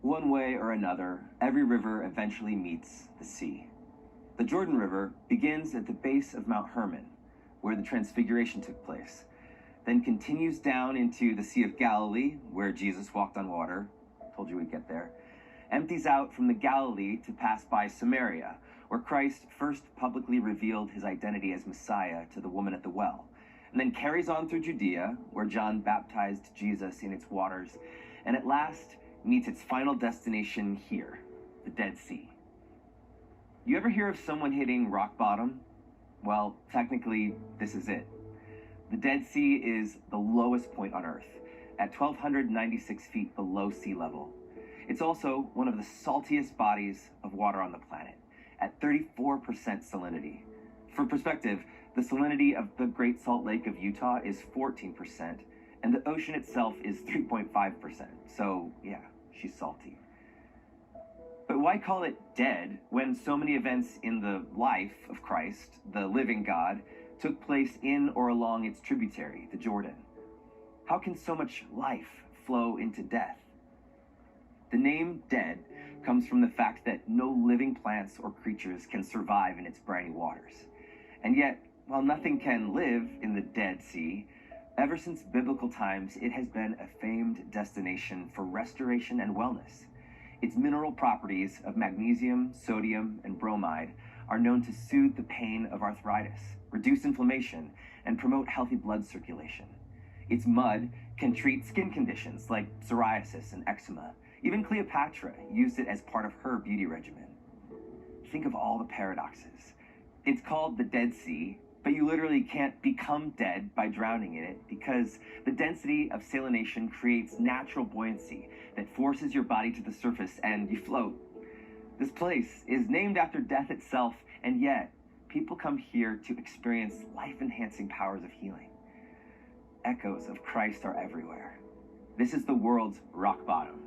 One way or another, every river eventually meets the sea. The Jordan River begins at the base of Mount Hermon, where the Transfiguration took place, then continues down into the Sea of Galilee, where Jesus walked on water. Told you we'd get there. Empties out from the Galilee to pass by Samaria, where Christ first publicly revealed his identity as Messiah to the woman at the well, and then carries on through Judea, where John baptized Jesus in its waters, and at last meets its final destination here, the Dead Sea. You ever hear of someone hitting rock bottom? Well, technically, this is it. The Dead Sea is the lowest point on Earth, at 1,296 feet below sea level. It's also one of the saltiest bodies of water on the planet, at 34% salinity. For perspective, the salinity of the Great Salt Lake of Utah is 14%, and the ocean itself is 3.5%. So, yeah, she's salty. But why call it dead when so many events in the life of Christ, the living God, took place in or along its tributary, the Jordan? How can so much life flow into death? The name dead comes from the fact that no living plants or creatures can survive in its briny waters. And yet, while nothing can live in the Dead Sea, ever since biblical times, it has been a famed destination for restoration and wellness. Its mineral properties of magnesium, sodium, and bromide are known to soothe the pain of arthritis, reduce inflammation, and promote healthy blood circulation. Its mud can treat skin conditions like psoriasis and eczema. Even Cleopatra used it as part of her beauty regimen. Think of all the paradoxes. It's called the Dead Sea, but you literally can't become dead by drowning in it because the density of salination creates natural buoyancy that forces your body to the surface and you float. This place is named after death itself, and yet people come here to experience life-enhancing powers of healing. Echoes of Christ are everywhere. This is the world's rock bottom.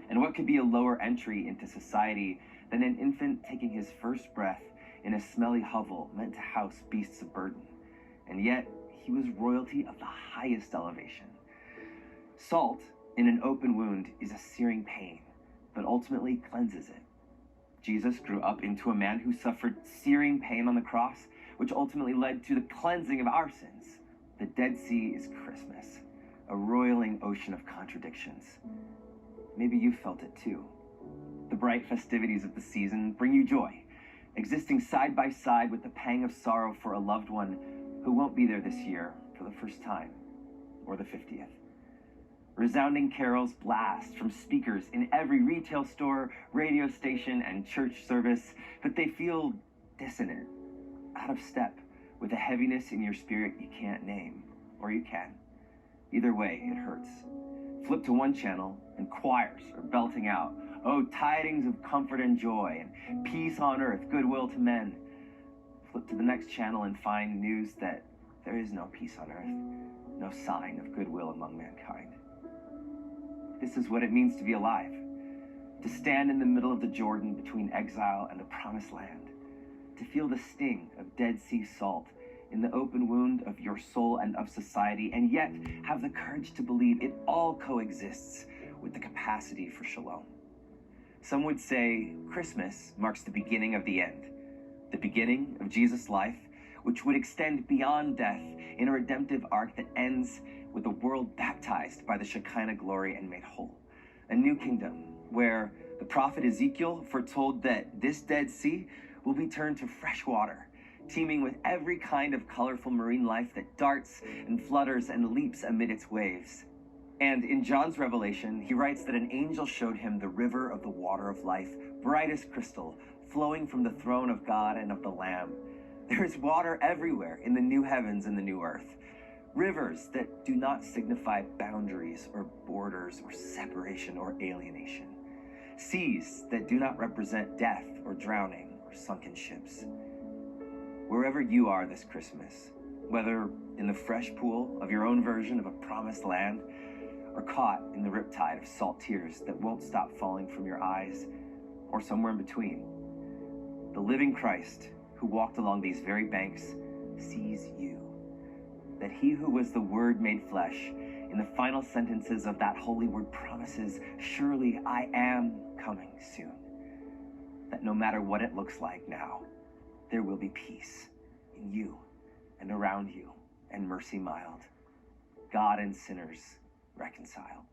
And what could be a lower entry into society than an infant taking his first breath in a smelly hovel meant to house beasts of burden? And yet, he was royalty of the highest elevation. Salt in an open wound is a searing pain, but ultimately cleanses it. Jesus grew up into a man who suffered searing pain on the cross, which ultimately led to the cleansing of our sins. The Dead Sea is Christmas, a roiling ocean of contradictions. Maybe you felt it too. The bright festivities of the season bring you joy, existing side by side with the pang of sorrow for a loved one who won't be there this year for the first time, or the 50th. Resounding carols blast from speakers in every retail store, radio station, and church service, but they feel dissonant, out of step with a heaviness in your spirit you can't name, or you can. Either way, it hurts. Flip to one channel and choirs are belting out, "Oh, tidings of comfort and joy, and peace on earth, goodwill to men." Flip to the next channel and find news that there is no peace on earth, no sign of goodwill among mankind. This is what it means to be alive, to stand in the middle of the Jordan between exile and the promised land, to feel the sting of Dead Sea salt in the open wound of your soul and of society, and yet have the courage to believe it all coexists with the capacity for shalom. Some would say Christmas marks the beginning of the end, the beginning of Jesus' life, which would extend beyond death in a redemptive arc that ends with the world baptized by the Shekinah glory and made whole. A new kingdom where the prophet Ezekiel foretold that this Dead Sea will be turned to fresh water, teeming with every kind of colorful marine life that darts and flutters and leaps amid its waves. And in John's revelation, he writes that an angel showed him the river of the water of life, bright as crystal, flowing from the throne of God and of the Lamb. There is water everywhere in the new heavens and the new earth. Rivers that do not signify boundaries or borders or separation or alienation. Seas that do not represent death or drowning or sunken ships. Wherever you are this Christmas, whether in the fresh pool of your own version of a promised land, or caught in the riptide of salt tears that won't stop falling from your eyes, or somewhere in between, the living Christ who walked along these very banks sees you. That he who was the Word made flesh in the final sentences of that holy word promises, surely I am coming soon. That no matter what it looks like now, there will be peace in you and around you, and mercy mild, God and sinners reconciled.